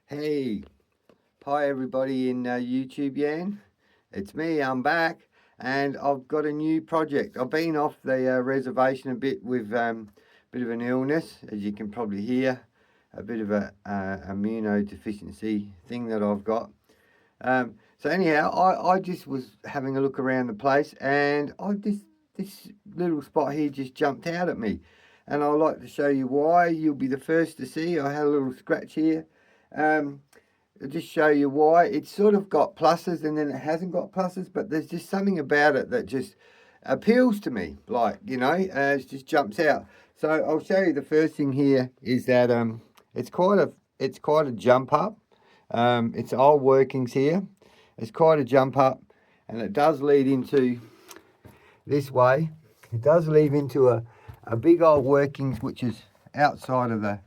Hey, hi everybody in YouTube Yan. It's me, I'm back, and I've got a new project. I've been off the reservation a bit with bit of an illness, as you can probably hear, a bit of a immunodeficiency thing that I've got. So anyhow, I just was having a look around the place, and this little spot here just jumped out at me, and I'd like to show you why. You'll be the first to see. I had a little scratch here. I'll just show you why. It's sort of got pluses and then it hasn't got pluses, but there's just something about it that just appeals to me, like, it just jumps out. So I'll show you. The first thing here is that it's quite a jump up. It's old workings here. It's quite a jump up, and it does lead into this way. It does lead into a big old workings which is outside of the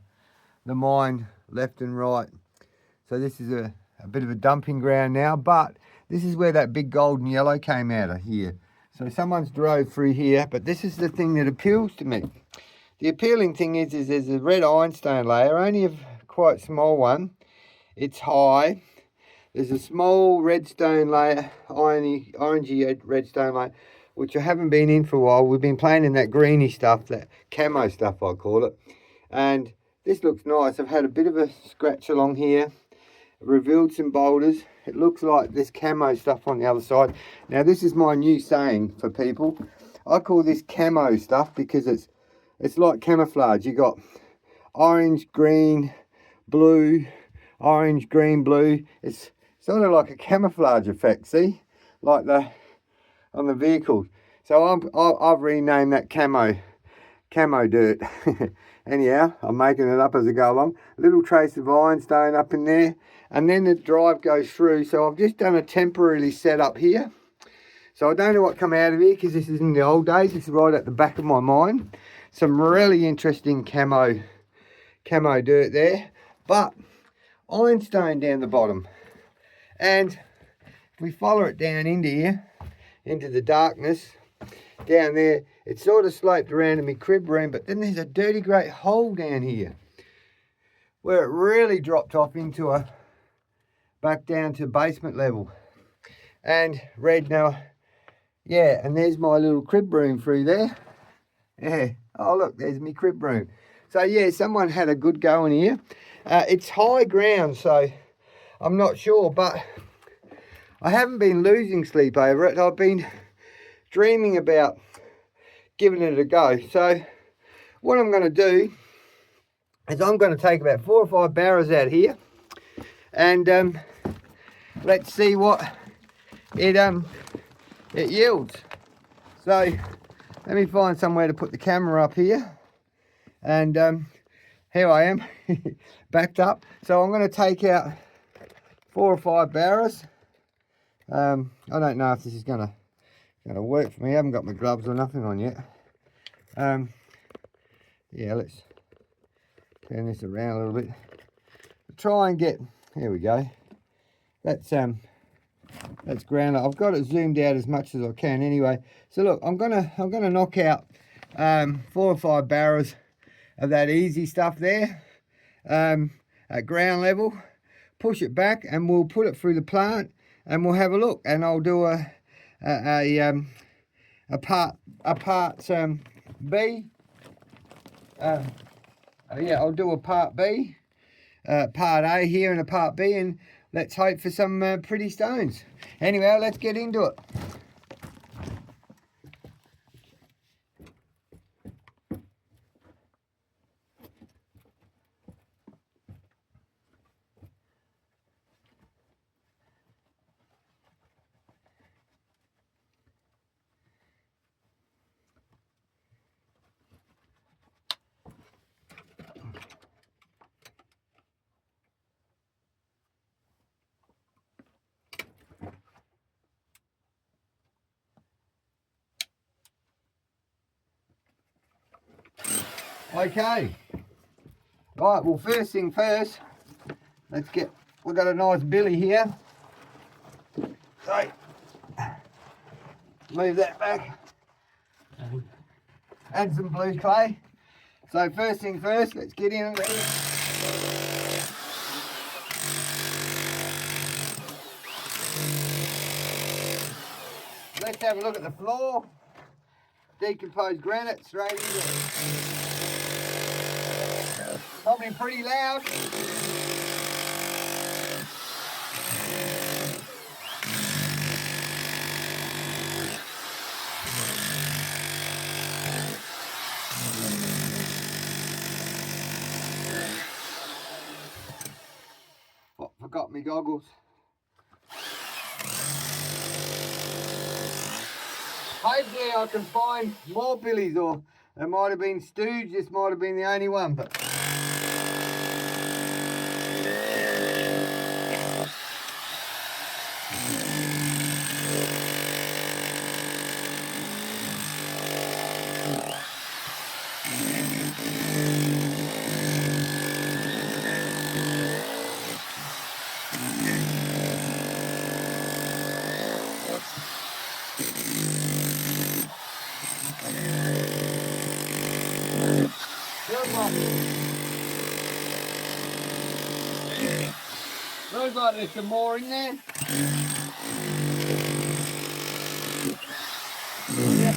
mine, left and right. So this is a bit of a dumping ground now, but this is where that big gold and yellow came out of here. So someone's drove through here, but this is the thing that appeals to me. The appealing thing is there's a red ironstone layer, only a quite small one. It's high. There's a small redstone layer, orangey redstone layer, which I haven't been in for a while. We've been playing in that greeny stuff, that camo stuff I call it. And this looks nice. I've had a bit of a scratch along here. Revealed some boulders. It looks like this camo stuff on the other side. Now this is my new saying for people. I call this camo stuff because it's like camouflage. You got orange, green, blue, orange, green, blue. It's sort of like a camouflage effect, see, like on the vehicles. So I've renamed that camo dirt. Anyhow, I'm making it up as I go along. A little trace of ironstone up in there, and then the drive goes through. So I've just done a temporarily set up here. So I don't know what come out of here because this is in the old days. This is right at the back of my mind. Some really interesting camo dirt there, but ironstone down the bottom. And if we follow it down into here, into the darkness, down there, it sort of sloped around in my crib room, but then there's a dirty great hole down here where it really dropped off into back down to basement level. And red now, yeah, and there's my little crib room through there. Yeah, oh look, there's my crib room. So yeah, someone had a good go in here. It's high ground, so I'm not sure, but I haven't been losing sleep over it. I've been dreaming about giving it a go. So what I'm going to do is I'm going to take about 4 or 5 barrows out here, and let's see what it yields. So let me find somewhere to put the camera up here, and here I am backed up. So I'm going to take out 4 or 5 barrows. I don't know if this is going to work for me. I haven't got my gloves or nothing on yet. Yeah, let's turn this around a little bit. Try and get, here we go. That's ground. I've got it zoomed out as much as I can anyway. So look, I'm gonna knock out 4 or 5 barrels of that easy stuff there at ground level, push it back, and we'll put it through the plant and we'll have a look, and I'll do a part B. Yeah, I'll do a part B, part A here and a part B, and let's hope for some pretty stones. Anyway, let's get into it. Okay, right, well, first thing first, we've got a nice billy here, so move that back, add some blue clay. So first thing first, let's get in and ready. let's have a look at the floor. Decomposed granite straight into it. Probably pretty loud. Oh, forgot my goggles. Hopefully I can find more billies, or it might have been stooge, this might have been the only one, but looks like there's some more in there. Yep.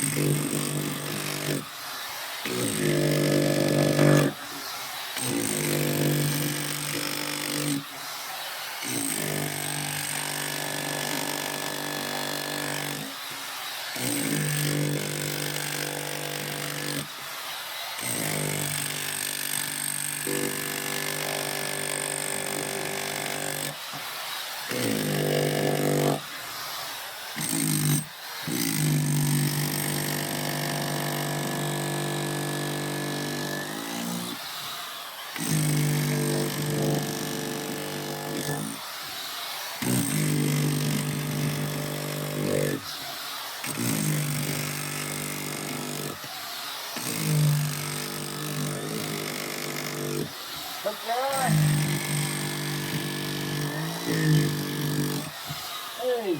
Hey.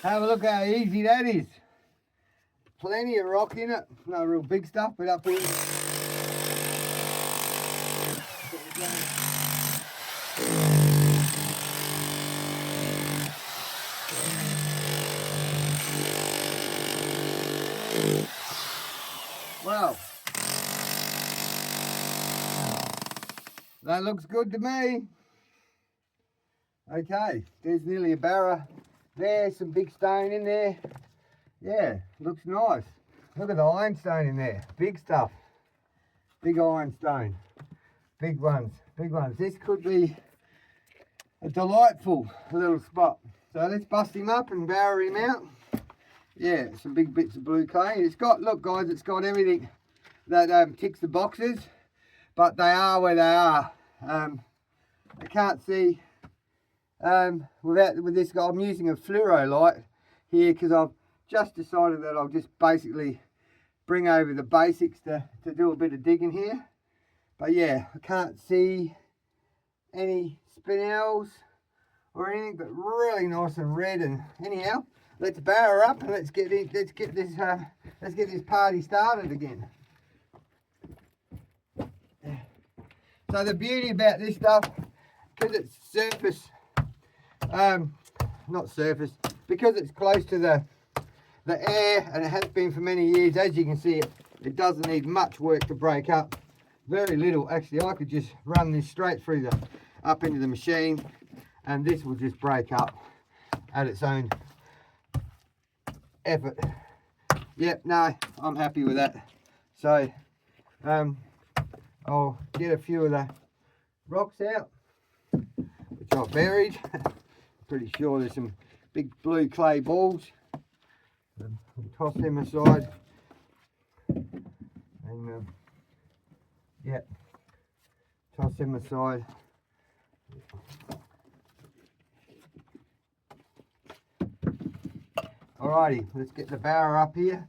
Have a look how easy that is. Plenty of rock in it. No real big stuff, but up here. Well, that looks good to me. Okay, there's nearly a barra there, some big stone in there. Yeah, looks nice. Look at the ironstone in there, big stuff. Big ironstone, big ones, big ones. This could be a delightful little spot. So let's bust him up and barra him out. Yeah, some big bits of blue clay. It's got, look guys, it's got everything that ticks the boxes, but they are where they are. I can't see with this guy. I'm using a fluoro light here because I've just decided that I'll just basically bring over the basics to do a bit of digging here. But yeah, I can't see any spinels or anything, but really nice and red. And anyhow, let's barra up and let's get this party started again. So the beauty about this stuff, because it's surface, not surface, because it's close to the air, and it has been for many years, as you can see, it doesn't need much work to break up. Very little. Actually, I could just run this straight through up into the machine, and this will just break up at its own effort. Yep, no, I'm happy with that. So I'll get a few of the rocks out, which I've buried. Pretty sure there's some big blue clay balls. I'll toss them aside. And yeah, toss them aside. Alrighty, let's get the barra up here.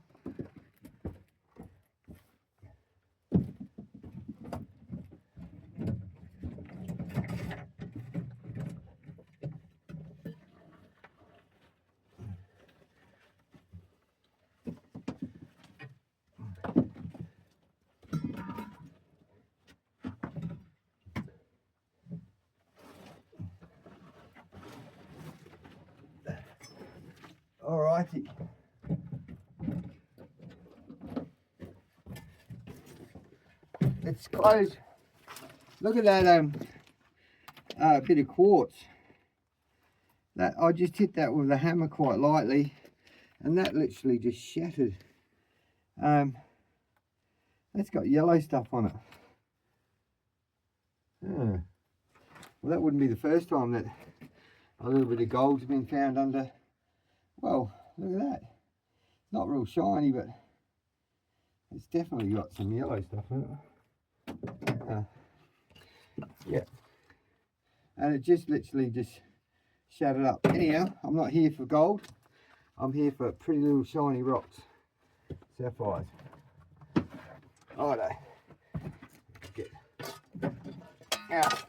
Alrighty. It's close. Look at that bit of quartz. That I just hit that with a hammer quite lightly, and that literally just shattered. That's got yellow stuff on it. Well, that wouldn't be the first time that a little bit of gold's been found under. Well, look at that. Not real shiny, but it's definitely got some yellow stuff in it. Yeah, and it just literally just shattered up. Anyhow, I'm not here for gold. I'm here for pretty little shiny rocks, sapphires. Righto. Get out.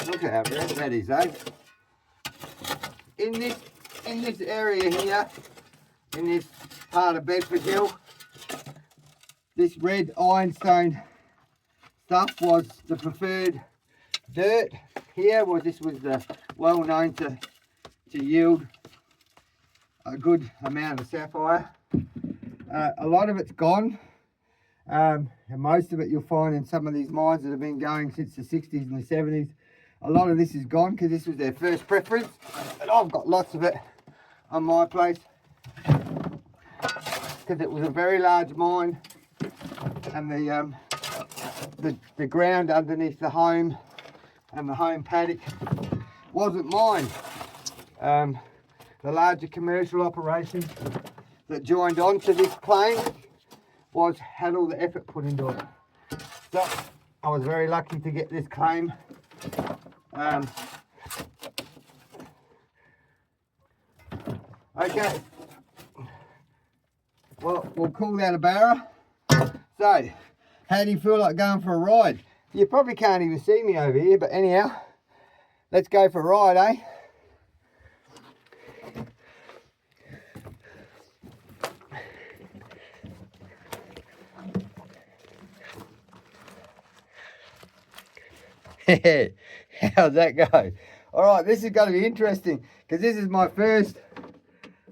Look at how red that is, eh? In this area here, in this part of Bedford Hill, this red ironstone stuff was the preferred dirt here. Well, this was well known to yield a good amount of sapphire. A lot of it's gone, and most of it you'll find in some of these mines that have been going since the 60s and the 70s. A lot of this is gone because this was their first preference, and I've got lots of it on my place because it was a very large mine, and the ground underneath the home and the home paddock wasn't mined. The larger commercial operations that joined on to this claim had all the effort put into it. So I was very lucky to get this claim. Okay, well, we'll call that a barra. So, how do you feel like going for a ride? You probably can't even see me over here, but anyhow, let's go for a ride, eh? How's that go? All right, this is going to be interesting because this is my first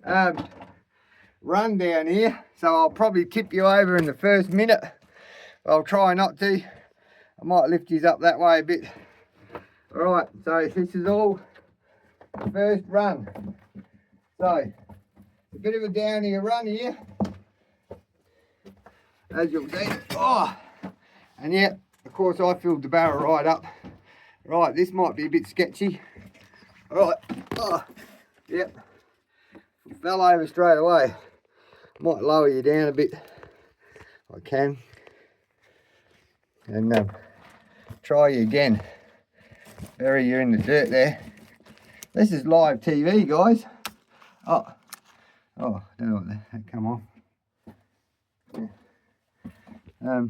run down here, so I'll probably tip you over in the first minute. I'll try not to. I might lift you up that way a bit. All right, so this is all the first run. So a bit of a downhill run here, as you'll see. Oh, and yeah, of course I filled the barrel right up. Right, this might be a bit sketchy. All right, oh, yep, fell over straight away. Might lower you down a bit, I can, and try you again. Bury you in the dirt there. This is live TV, guys. Oh, I don't know what that come on. Yeah.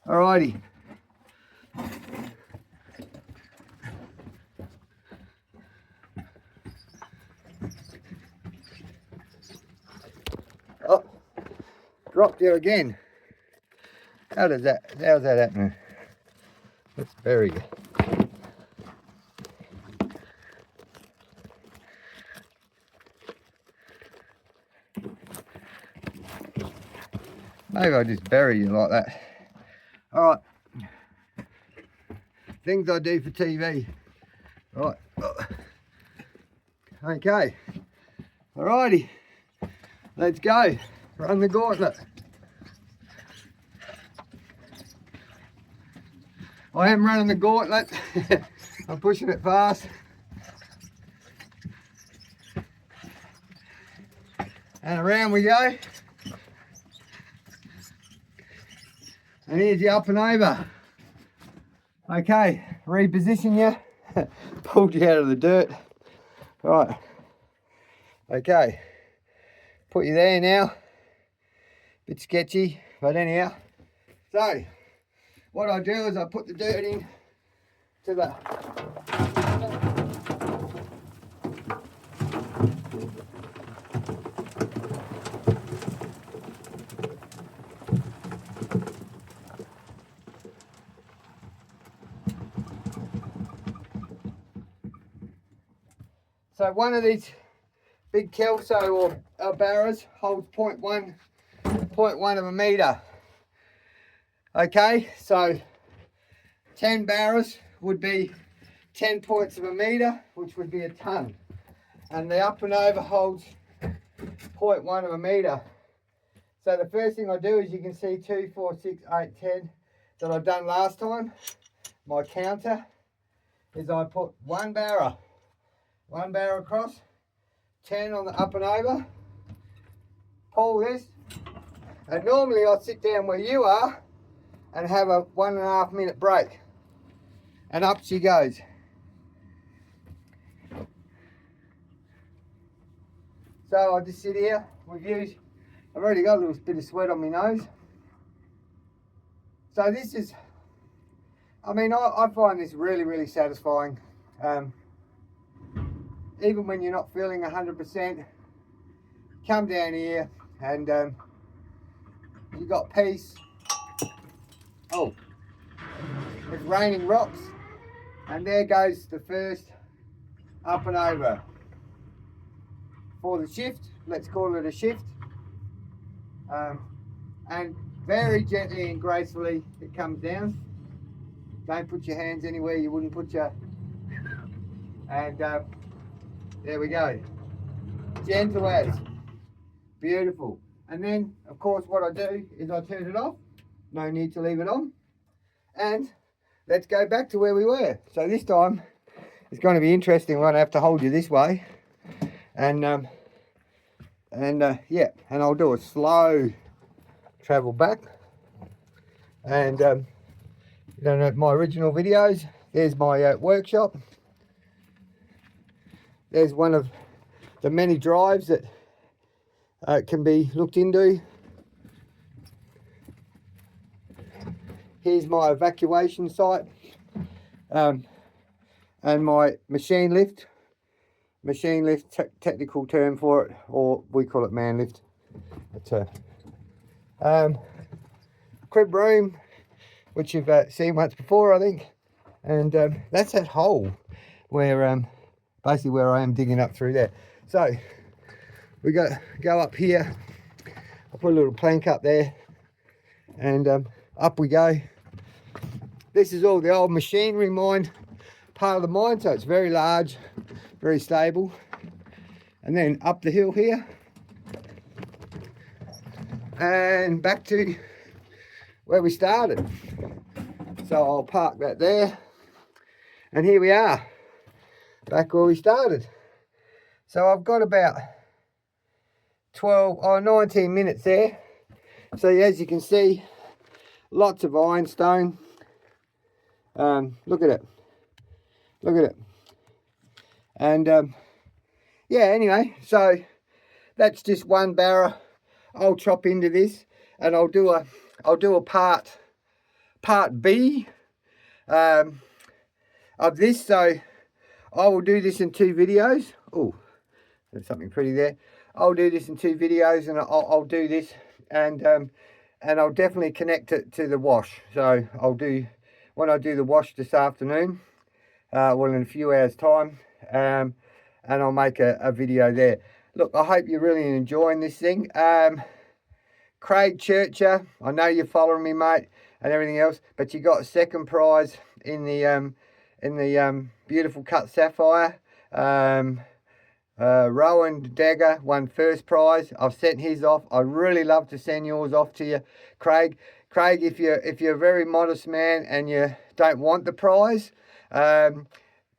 Alrighty. Oh, dropped you again. How's that happening? Let's bury you. Maybe I'll just bury you like that. Alright. Things I do for TV. Right. Okay. Alrighty. Let's go. Run the gauntlet. I am running the gauntlet. I'm pushing it fast. And around we go. And here's you up and over. Okay, reposition you. Pulled you out of the dirt. Right. Okay. Put you there now. Bit sketchy, but anyhow. So, what I do is I put the dirt in to the So one of these big kelso or barrows holds 0.1 of a metre. Okay, so 10 barrows would be 10 points of a metre, which would be a tonne. And the up and over holds 0.1 of a metre. So the first thing I do is you can see 2, 4, 6, 8, 10 that I've done last time. My counter is I put one barrow across, 10 on the up and over, pull this, and normally I'll sit down where you are and have a 1.5 minute break, and up she goes. So I just sit here. I've already got a little bit of sweat on my nose. So this is, I mean, I find this really, really satisfying. Even when you're not feeling 100%, come down here and you got peace. Oh, it's raining rocks, and there goes the first up and over for the shift. Let's call it a shift. And very gently and gracefully it comes down. Don't put your hands anywhere you wouldn't put your, and there we go. Gentle as. Beautiful. And then, of course, what I do is I turn it off. No need to leave it on. And let's go back to where we were. So this time, it's going to be interesting. I'm going to have to hold you this way. And yeah, and I'll do a slow travel back. And you don't know my original videos. There's my workshop. There's one of the many drives that can be looked into. Here's my evacuation site, and my machine lift. Machine lift, technical term for it, or we call it man lift. It's a crib room, which you've seen once before, I think. And that's that hole where basically where I am digging up through there. So we go up here. I put a little plank up there, and up we go. This is all the old machinery mine, part of the mine, so it's very large, very stable. And then up the hill here, and back to where we started. So I'll park that there, and here we are, back where we started. So I've got about 19 minutes there. So as you can see, lots of ironstone. Look at it. Look at it. And yeah, anyway, so that's just one barrow. I'll chop into this, and I'll do a part B of this. So I will do this in 2 videos. Oh, there's something pretty there. I'll do this in 2 videos, and I'll do this, and I'll definitely connect it to the wash. So when I do the wash this afternoon, well, in a few hours time, and I'll make a video there. Look, I hope you're really enjoying this thing. Craig Churcher, I know you're following me, mate, and everything else, but you got 2nd prize in the beautiful cut sapphire. Rowan Dagger won 1st prize. I've sent his off. I'd really love to send yours off to you, Craig. Craig, if you're a very modest man and you don't want the prize,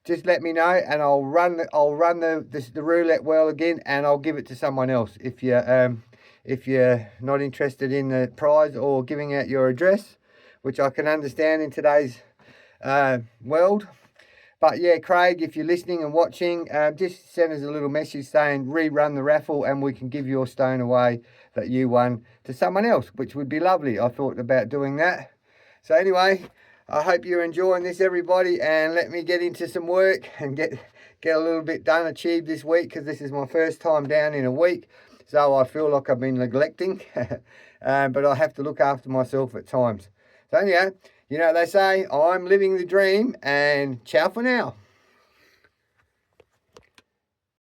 just let me know, and I'll run the roulette wheel again, and I'll give it to someone else if you're not interested in the prize or giving out your address, which I can understand in today's world. But yeah, Craig, if you're listening and watching, just send us a little message saying rerun the raffle, and we can give your stone away that you won to someone else, which would be lovely. I thought about doing that. So anyway, I hope you're enjoying this, everybody, and let me get into some work and get a little bit done, achieved this week, because this is my first time down in a week. So I feel like I've been neglecting, but I have to look after myself at times. So anyhow, you know what they say, I'm living the dream, and ciao for now.